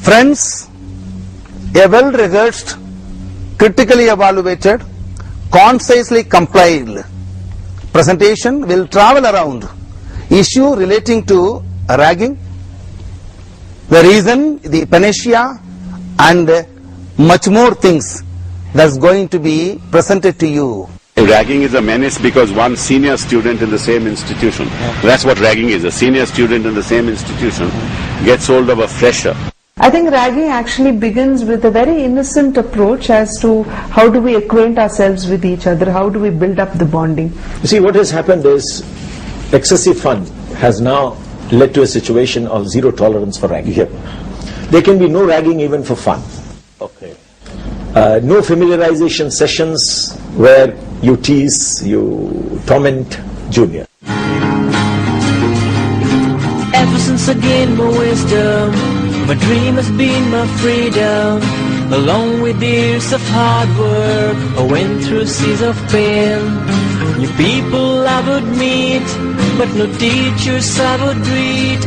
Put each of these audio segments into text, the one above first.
Friends, a well-rehearsed, critically evaluated, concisely compiled presentation will travel around issue relating to ragging, the reason, the panacea, and much more things that's going to be presented to you. Ragging is a menace because one senior student in the same institution, that's what ragging is, a senior student in the same institution gets hold of a fresher. I think ragging actually begins with a very innocent approach as to how do we acquaint ourselves with each other, how do we build up the bonding. You see, what has happened is excessive fun has now led to a situation of zero tolerance for ragging. There can be no ragging even for fun. Okay. No familiarization sessions where you tease, you torment junior. Ever since I gained my wisdom, my dream has been my freedom. Along with years of hard work, I went through seas of pain. New people I would meet, but no teachers I would read.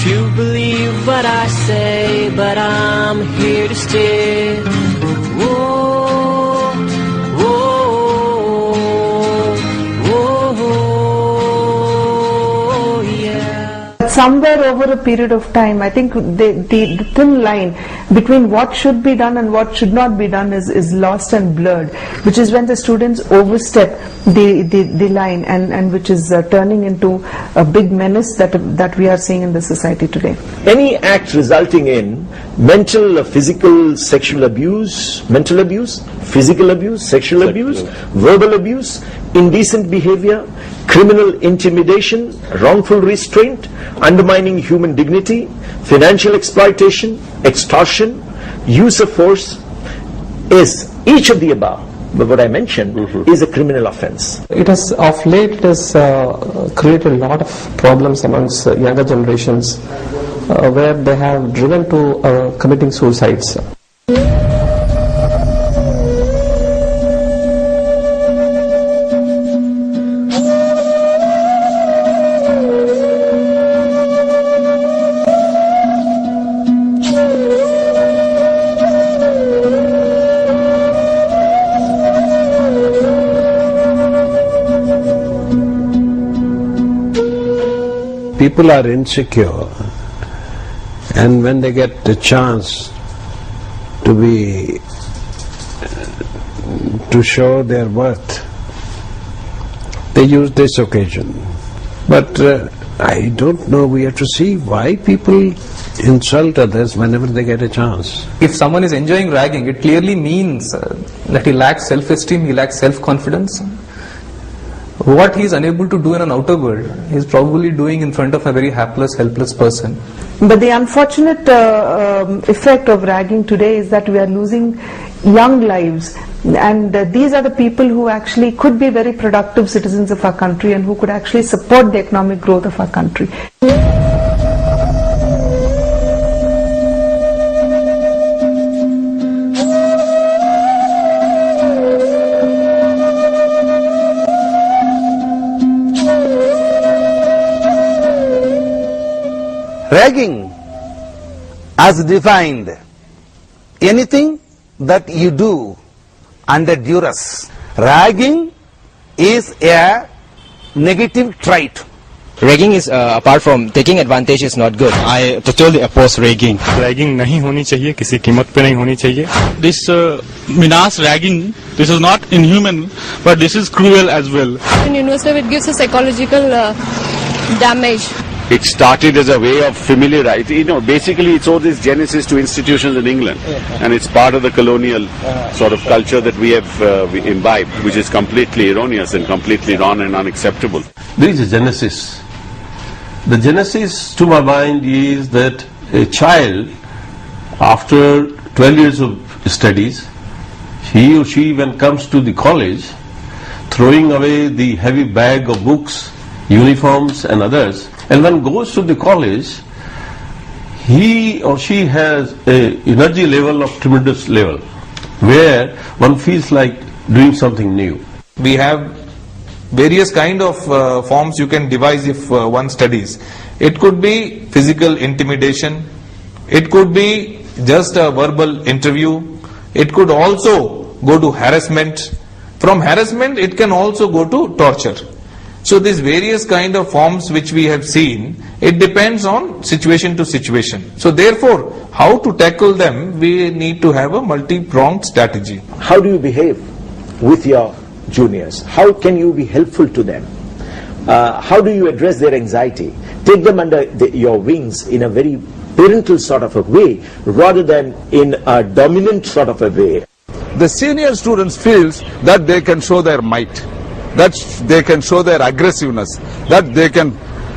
Few believe what I say, but I'm here to stay. Whoa, whoa, whoa, yeah. Somewhere over a period of time, I think the thin line between what should be done and what should not be done is lost and blurred, which is when the students overstep the line and which is turning into a big menace that we are seeing in the society today. Any act resulting in mental or physical sexual abuse, mental abuse, physical abuse, sexual abuse, verbal abuse, indecent behavior, criminal intimidation, wrongful restraint, undermining human dignity, financial exploitation, extortion, use of force is each of the above. But what I mentioned is a criminal offense. It has, of late, it has created a lot of problems amongst younger generations where they have driven to committing suicides. People are insecure, and when they get the chance to show their worth, they use this occasion. But I don't know, we have to see why people insult others whenever they get a chance. If someone is enjoying ragging, it clearly means that he lacks self-esteem, he lacks self-confidence. What he is unable to do in an outer world, he is probably doing in front of a very hapless, helpless person. But the unfortunate effect of ragging today is that we are losing young lives, and these are the people who actually could be very productive citizens of our country and who could actually support the economic growth of our country. Ragging, as defined, anything that you do under duress. Ragging is a negative trait. Ragging is, apart from taking advantage, is not good. I totally oppose ragging. Ragging नहीं होनी चाहिए, किसी कीमत पे नहीं होनी चाहिए. This menace ragging, this is not inhuman, but this is cruel as well. In university, it gives a psychological damage. It started as a way of familiarity. You know, basically it's all this genesis to institutions in England. And it's part of the colonial sort of culture that we have imbibed, which is completely erroneous and completely wrong and unacceptable. There is a genesis. The genesis, to my mind, is that a child, after 12 years of studies, he or she, when comes to the college, throwing away the heavy bag of books, uniforms and others, and when goes to the college, he or she has a energy level of tremendous level, where one feels like doing something new. We have various kind of forms you can devise if one studies. It could be physical intimidation, it could be just a verbal interview, it could also go to harassment. From harassment it can also go to torture. So these various kind of forms which we have seen, it depends on situation to situation. So therefore, how to tackle them, we need to have a multi-pronged strategy. How do you behave with your juniors? How can you be helpful to them? How do you address their anxiety? Take them under your wings in a very parental sort of a way, rather than in a dominant sort of a way. The senior students feels that they can show their might, that they can show their aggressiveness, that they can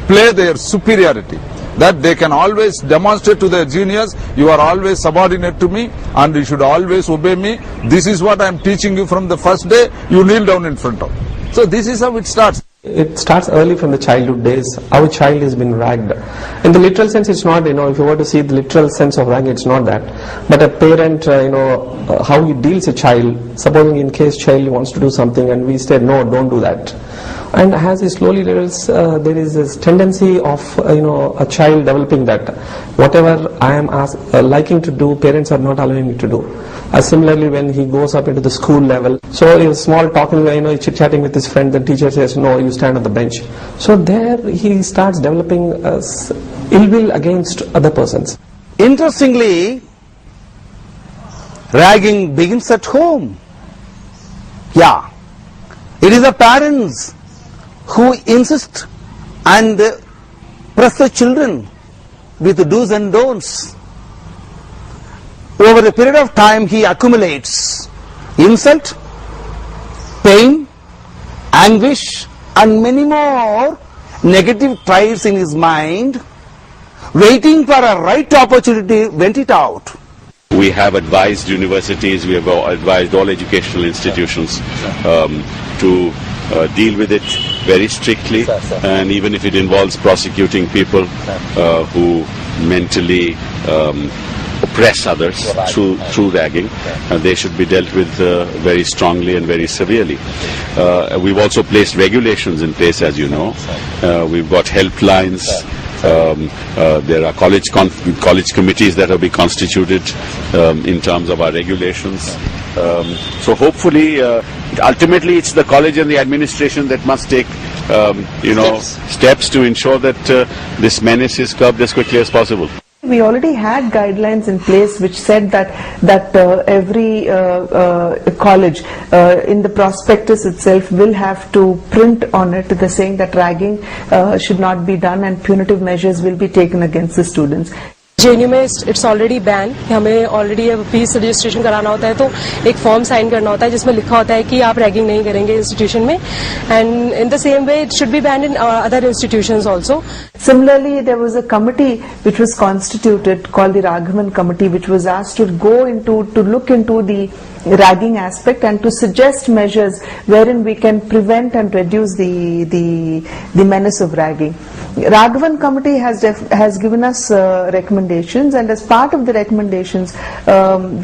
play their superiority, that they can always demonstrate to their juniors, you are always subordinate to me and you should always obey me. This is what I am teaching you from the first day, you kneel down in front of. So this is how it starts. It starts early from the childhood days. Our child has been ragged. In the literal sense, it's not, if you were to see the literal sense of ragging, it's not that. But a parent, how he deals a child, supposing in case child wants to do something and we said, no, don't do that. And as he slowly levels, there is this tendency of, a child developing that. Whatever I am liking to do, parents are not allowing me to do. Similarly, when he goes up into the school level, so in small talking, chit-chatting with his friend, the teacher says, no, you stand on the bench. So there he starts developing ill will against other persons. Interestingly, ragging begins at home. Yeah, it is the parents who insist and press the children with do's and don'ts. Over a period of time, he accumulates insult, pain, anguish, and many more negative traits in his mind, waiting for a right opportunity, vent it out. We have advised universities, we have advised all educational institutions to deal with it very strictly, and even if it involves prosecuting people who mentally oppress others through ragging, they should be dealt with very strongly and very severely. We've also placed regulations in place, as you know. We've got helplines. There are college committees that have been constituted in terms of our regulations. So hopefully, ultimately, it's the college and the administration that must take, steps to ensure that this menace is curbed as quickly as possible. We already had guidelines in place which said that every college in the prospectus itself will have to print on it the saying that ragging should not be done and punitive measures will be taken against the students. JNU में it's already ban, हमें already fees registration कराना होता है तो एक form sign करना होता है जिसमें लिखा होता है कि आप रैगिंग नहीं करेंगे इंस्टीट्यूशन में, and in the same way it should be banned in other institutions also. Similarly, there was a committee which was constituted called the Raghavan Committee, which was asked to look into the ragging aspect and to suggest measures wherein we can prevent and reduce the menace of ragging. Raghavan Committee has given us recommendations, and as part of the recommendations,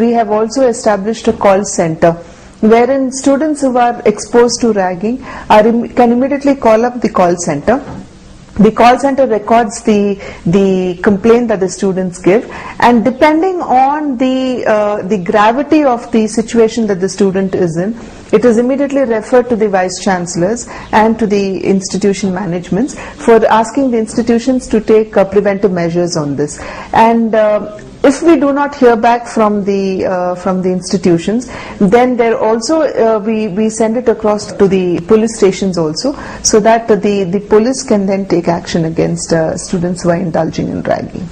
we have also established a call center wherein students who are exposed to ragging can immediately call up the call center. The call center records the complaint that the students give, and depending on the gravity of the situation that the student is in, it is immediately referred to the vice chancellors and to the institution managements for asking the institutions to take preventive measures on this. And if we do not hear back from the institutions, then there also we send it across to the police stations also, so that the police can then take action against students who are indulging in ragging.